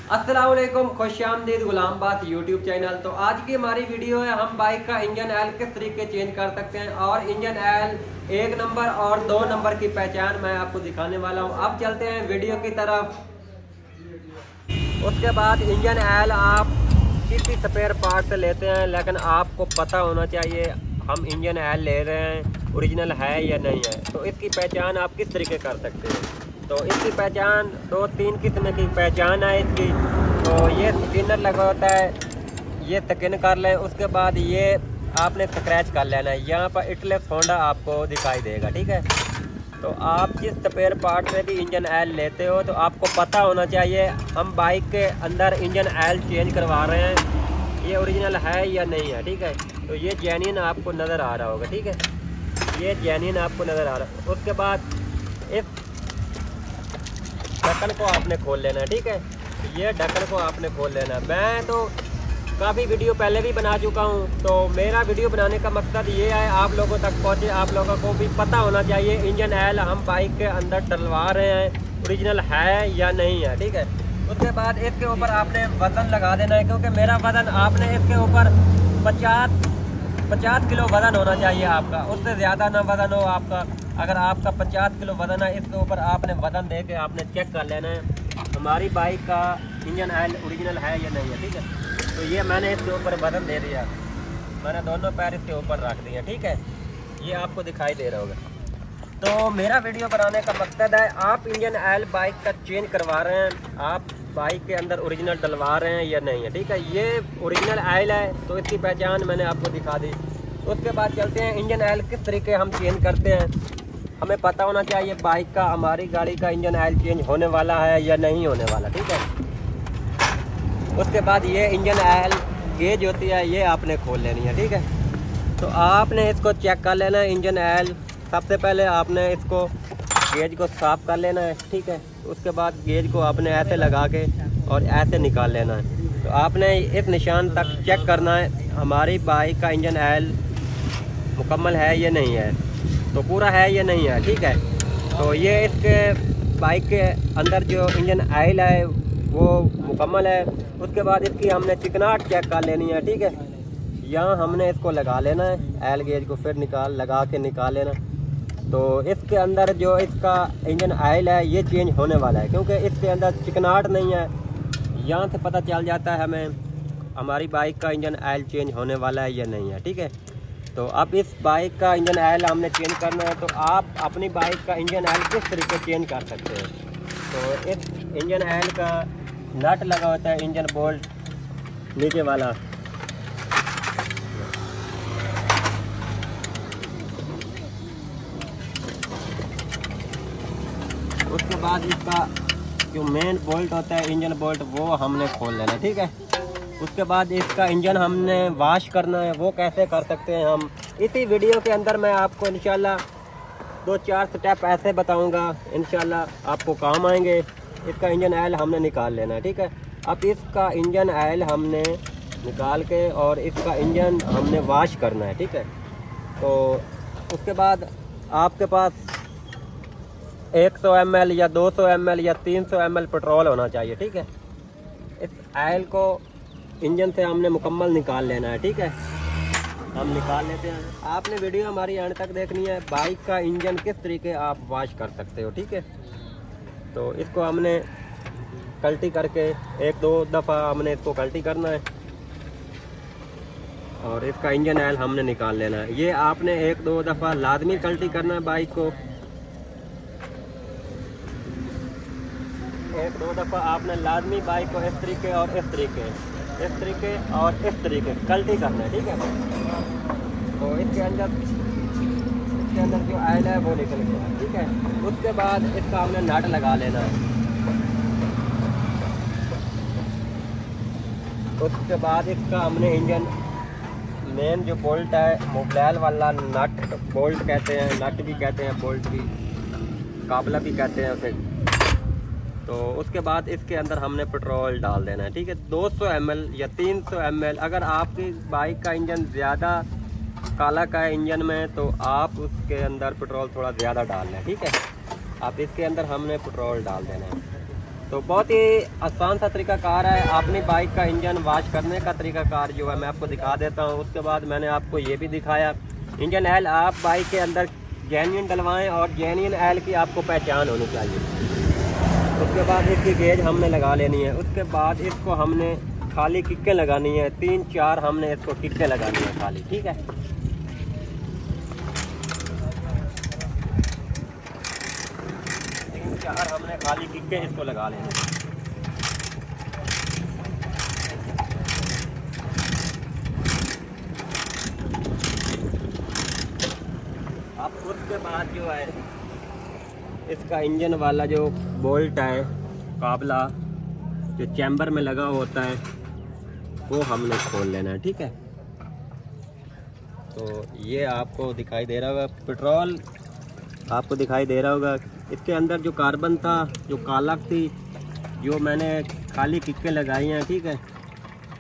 अस्सलाम वालेकुम, खुशामदीद गुलामबाद YouTube channel. तो आज की हमारी वीडियो है हम बाइक का इंजन ऑयल किस तरीके चेंज कर सकते हैं और इंजन ऑयल 1 नंबर और 2 नंबर की पहचान मैं आपको दिखाने वाला हूं। अब चलते हैं वीडियो की तरफ। उसके बाद इंजन ऑयल आप किसी स्पेयर पार्ट से लेते हैं, लेकिन आपको पता होना चाहिए हम इंजन ऑयल ले रहे हैं ओरिजिनल है या नहीं है। तो इसकी पहचान आप किस तरीके कर सकते हैं। तो इसकी पहचान 2-3 किस्म की पहचान है इसकी। तो ये स्किनर लगा होता है, ये स्किन कर लें। उसके बाद ये आपने स्क्रैच कर लेना है, यहाँ पर इटलेस होंडा आपको दिखाई देगा, ठीक है। तो आप जिस स्पेयर पार्ट से भी इंजन ऑयल लेते हो तो आपको पता होना चाहिए हम बाइक के अंदर इंजन ऑयल चेंज करवा रहे हैं, ये ओरिजिनल है या नहीं है, ठीक है। तो ये जेन्युइन आपको नज़र आ रहा होगा, ठीक है, ये जेन्युइन आपको नज़र आ रहा है। उसके बाद इस ढक्कन को आपने खोल लेना है, ठीक है, ये ढक्कन को आपने खोल लेना है। मैं तो काफ़ी वीडियो पहले भी बना चुका हूँ, तो मेरा वीडियो बनाने का मकसद ये है आप लोगों तक पहुँचे, आप लोगों को भी पता होना चाहिए इंजन ऑयल हम बाइक के अंदर डलवा रहे हैं ओरिजिनल है या नहीं है, ठीक है। उसके बाद इसके ऊपर आपने वज़न लगा देना है, क्योंकि मेरा वज़न आपने इसके ऊपर 50 किलो वज़न होना चाहिए आपका, उससे ज़्यादा ना वज़न हो आपका। अगर आपका 50 किलो वज़न है, इसके ऊपर आपने वज़न दे के आपने चेक कर लेना है हमारी बाइक का इंजन ऑयल ओरिजिनल है या नहीं है, ठीक है। तो ये मैंने इसके ऊपर वज़न दे दिया, मैंने दोनों पैर इसके ऊपर रख दिए, ठीक है, ये आपको दिखाई दे रहा होगा। तो मेरा वीडियो बनाने का मकसद है आप इंजन ऑयल बाइक का चेंज करवा रहे हैं, आप बाइक के अंदर ओरिजिनल डलवा रहे हैं या नहीं है, ठीक है। ये ओरिजिनल ऑयल है तो इसकी पहचान मैंने आपको दिखा दी। उसके बाद चलते हैं इंजन ऑयल किस तरीके हम चेंज करते हैं। हमें पता होना चाहिए बाइक का हमारी गाड़ी का इंजन ऑयल चेंज होने वाला है या नहीं होने वाला, ठीक है। उसके बाद ये इंजन ऑयल गेज होती है, ये आपने खोल लेनी है, ठीक है। तो आपने इसको चेक कर लेना है इंजन ऑयल। सबसे पहले आपने इसको गेज को साफ़ कर लेना है, ठीक है। उसके बाद गेज को आपने ऐसे लगा के और ऐसे निकाल लेना है। तो आपने इस निशान तक चेक करना है हमारी बाइक का इंजन ऑयल मुकम्मल है या नहीं है, तो पूरा है या नहीं है, ठीक है। तो ये इसके बाइक के अंदर जो इंजन ऑयल है वो मुकम्मल है। उसके बाद इसकी हमने चिकनाहट चेक कर लेनी है, ठीक है। यहाँ हमने इसको लगा लेना है, ऑयल गेज को फिर लगा के निकाल लेना। तो इसके अंदर जो इसका इंजन ऑयल है ये चेंज होने वाला है, क्योंकि इसके अंदर चिकनाहट नहीं है। यहाँ से पता चल जाता है हमें हमारी बाइक का इंजन ऑयल चेंज होने वाला है या नहीं है, ठीक है। तो अब इस बाइक का इंजन ऑयल हमने चेंज करना है, तो आप अपनी बाइक का इंजन ऑयल किस तरीके चेंज कर सकते हैं। तो इस इंजन ऑयल का नट लगा होता है, इंजन बोल्ट नीचे वाला, उसके बाद इसका जो मेन बोल्ट होता है इंजन बोल्ट वो हमने खोल लेना, ठीक है। उसके बाद इसका इंजन हमने वॉश करना है, वो कैसे कर सकते हैं हम इसी वीडियो के अंदर मैं आपको इंशाल्लाह 2-4 स्टेप ऐसे बताऊंगा, इंशाल्लाह आपको काम आएंगे। इसका इंजन ऑयल हमने निकाल लेना है, ठीक है। अब इसका इंजन ऑयल हमने निकाल के और इसका इंजन हमने वॉश करना है, ठीक है। तो उसके बाद आपके पास 100 ml या 200 ml या 300 ml पेट्रोल होना चाहिए, ठीक है। इस ऑयल को इंजन से हमने मुकम्मल निकाल लेना है, ठीक है। हम निकाल लेते हैं। आपने वीडियो हमारी एंड तक देखनी है, बाइक का इंजन किस तरीके आप वॉश कर सकते हो, ठीक है। तो इसको हमने कल्टी करके 1-2 दफ़ा हमने इसको कल्टी करना है और इसका इंजन ऑयल हमने निकाल लेना है। ये आपने 1-2 दफ़ा लाजमी कल्टी करना है बाइक को, 1-2 दफ़ा आपने लाजमी बाइक को इस तरीके और इस तरीके और इस तरीके कल्टी करना है, ठीक है। तो इसके अंदर जो ऑयल है वो निकल गया, ठीक है। उसके बाद इसका हमने नट लगा लेना है। उसके बाद इसका हमने इंजन मेन जो बोल्ट है मोबाइल वाला नट बोल्ट कहते हैं, नट भी कहते हैं, बोल्ट भी, काबला भी कहते हैं उसे। तो उसके बाद इसके अंदर हमने पेट्रोल डाल देना है, ठीक है। 200 ml या 300 ml। अगर आपकी बाइक का इंजन ज़्यादा काला का है इंजन में तो आप उसके अंदर पेट्रोल थोड़ा ज़्यादा डालना है, ठीक है। अब इसके अंदर हमने पेट्रोल डाल देना है। तो बहुत ही आसान सा तरीकाकार है अपनी बाइक का इंजन वॉश करने का तरीकाकार जो है मैं आपको दिखा देता हूँ। उसके बाद मैंने आपको ये भी दिखाया इंजन ऑयल आप बाइक के अंदर जेन्युइन डलवाएं और जेन्युइन ऑयल की आपको पहचान होनी चाहिए। उसके बाद इसकी गेज हमने लगा लेनी है। उसके बाद इसको हमने खाली किक्कें लगानी है, 3-4 हमने इसको किक्कें लगानी है खाली, ठीक है। हमने खाली किक्के इसको लगा लेना। अब उसके बाद जो है इसका इंजन वाला जो बोल्ट है काबला जो चैम्बर में लगा होता है वो हमने खोल लेना है, ठीक है। तो ये आपको दिखाई दे रहा होगा, पेट्रोल आपको दिखाई दे रहा होगा। इसके अंदर जो कार्बन था, जो कालक थी, जो मैंने खाली किक्कें लगाई हैं, ठीक है,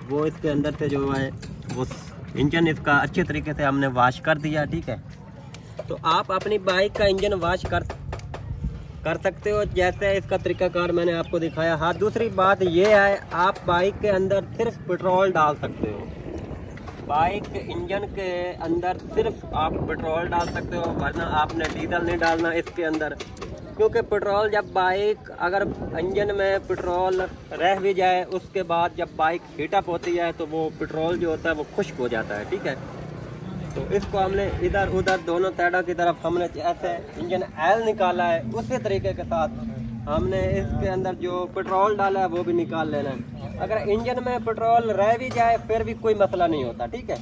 वो इसके अंदर से जो है वो इंजन इसका अच्छे तरीके से हमने वॉश कर दिया, ठीक है। तो आप अपनी बाइक का इंजन वॉश कर सकते हो जैसे इसका तरीकाकार मैंने आपको दिखाया। हाँ, दूसरी बात ये है आप बाइक के अंदर सिर्फ पेट्रोल डाल सकते हो। बाइक के इंजन के अंदर सिर्फ आप पेट्रोल डाल सकते हो, वरना आपने डीजल नहीं डालना इसके अंदर, क्योंकि पेट्रोल जब बाइक अगर इंजन में पेट्रोल रह भी जाए उसके बाद जब बाइक हीटअप होती है तो वो पेट्रोल जो होता है वो खुश्क हो जाता है, ठीक है। तो इसको हमने इधर उधर दोनों साइडों की तरफ हमने जैसे इंजन ऑयल निकाला है उसी तरीके के साथ हमने इसके अंदर जो पेट्रोल डाला है वो भी निकाल लेना है। अगर इंजन में पेट्रोल रह भी जाए फिर भी कोई मसला नहीं होता, ठीक है।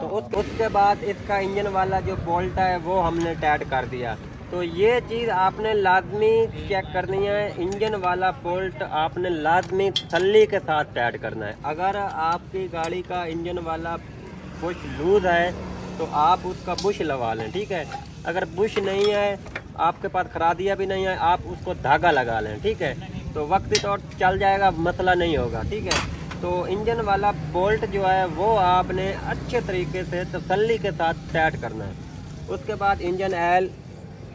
तो उसके बाद इसका इंजन वाला जो बोल्ट है वो हमने टाइट कर दिया। तो ये चीज़ आपने लाजमी चेक करनी है, इंजन वाला बोल्ट आपने लाजमी तसल्ली के साथ टाइट करना है। अगर आपकी गाड़ी का इंजन वाला बुश लूज है तो आप उसका बुश लगा लें, ठीक है। अगर बुश नहीं है, आपके पास खरादिया भी नहीं है, आप उसको धागा लगा लें, ठीक है। तो वक्ती तौर चल जाएगा, मसला नहीं होगा, ठीक है। तो इंजन वाला बोल्ट जो है वो आपने अच्छे तरीके से तसल्ली के साथ टाइट करना है। उसके बाद इंजन ऑयल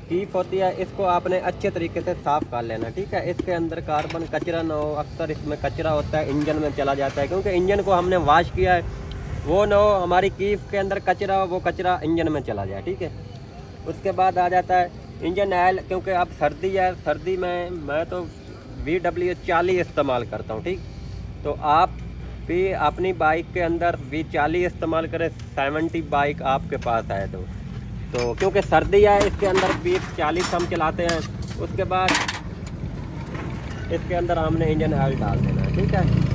कीप होती है, इसको आपने अच्छे तरीके से साफ़ कर लेना, ठीक है। इसके अंदर कार्बन कचरा ना हो, अक्सर इसमें कचरा होता है इंजन में चला जाता है, क्योंकि इंजन को हमने वॉश किया है, वो ना हो हमारी कीप के अंदर कचरा हो, वो कचरा इंजन में चला जाए, ठीक है। उसके बाद आ जाता है इंजन ऑयल, क्योंकि अब सर्दी है, सर्दी में मैं तो VW40 इस्तेमाल करता हूँ, ठीक। तो आप भी अपनी बाइक के अंदर V40 इस्तेमाल करें, 70 बाइक आपके पास है तो क्योंकि सर्दी है इसके अंदर V40 हम चलाते हैं। उसके बाद इसके अंदर हमने इंजन ऑयल डाल देना है, ठीक है।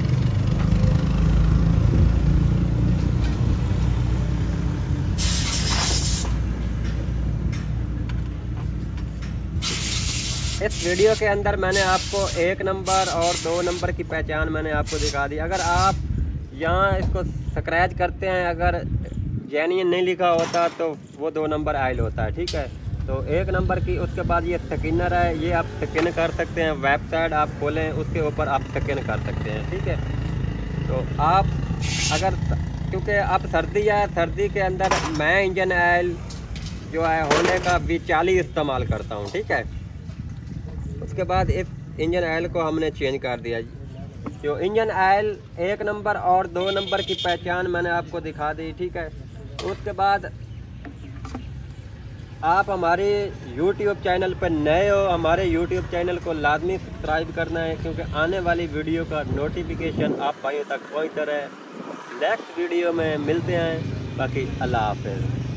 इस वीडियो के अंदर मैंने आपको 1 नंबर और 2 नंबर की पहचान मैंने आपको दिखा दी। अगर आप यहाँ इसको स्क्रैच करते हैं, अगर जेन्युइन नहीं लिखा होता तो वो 2 नंबर ऑयल होता है, ठीक है। तो 1 नंबर की, उसके बाद ये स्कैनर है, ये आप स्कैन कर सकते हैं, वेबसाइट आप खोलें उसके ऊपर आप स्कैन कर सकते हैं, ठीक है। तो आप अगर, क्योंकि अब सर्दी है, सर्दी के अंदर मैं इंजन ऑयल जो है होने का V40 इस्तेमाल करता हूँ, ठीक है। उसके बाद इस इंजन ऑयल को हमने चेंज कर दिया। जो इंजन ऑयल 1 नंबर और 2 नंबर की पहचान मैंने आपको दिखा दी, ठीक है। उसके बाद आप हमारे YouTube चैनल पर नए हो, हमारे YouTube चैनल को लाजमी सब्सक्राइब करना है, क्योंकि आने वाली वीडियो का नोटिफिकेशन आप भाइयों तक पहुँचता रहे। नेक्स्ट वीडियो में मिलते हैं, बाकी अल्लाह हाफ़िज़।